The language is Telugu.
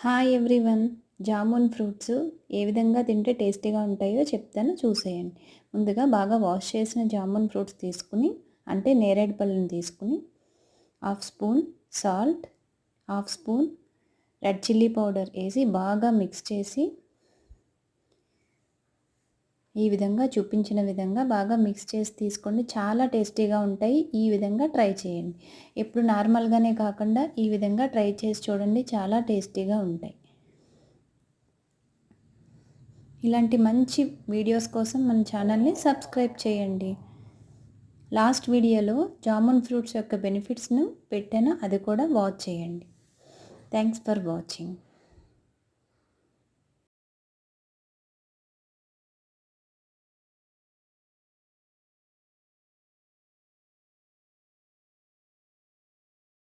Hi everyone. జామున్ ఫ్రూట్స్ ఏ విధంగా తింటే టేస్టీగా ఉంటాయో చెప్తాను, చూసేయండి. ముందుగా బాగా వాష్ చేసిన జామున్ ఫ్రూట్స్ తీసుకుని, అంటే నేరేడు పళ్ళని తీసుకుని, half spoon salt, half spoon red chilli powder వేసి బాగా మిక్స్ చేసి, ఈ విధంగా చూపించిన విధంగా బాగా మిక్స్ చేసి తీసుకోండి. చాలా టేస్టీగా ఉంటాయి. ఈ విధంగా ట్రై చేయండి. ఎప్పుడు నార్మల్గానే కాకుండా ఈ విధంగా ట్రై చేసి చూడండి, చాలా టేస్టీగా ఉంటాయి. ఇలాంటి మంచి వీడియోస్ కోసం మన ఛానల్ని సబ్స్క్రైబ్ చేయండి. లాస్ట్ వీడియోలో జామున్ ఫ్రూట్స్ యొక్క బెనిఫిట్స్ను పెట్టాను, అది కూడా వాచ్ చేయండి. Thanks for watching.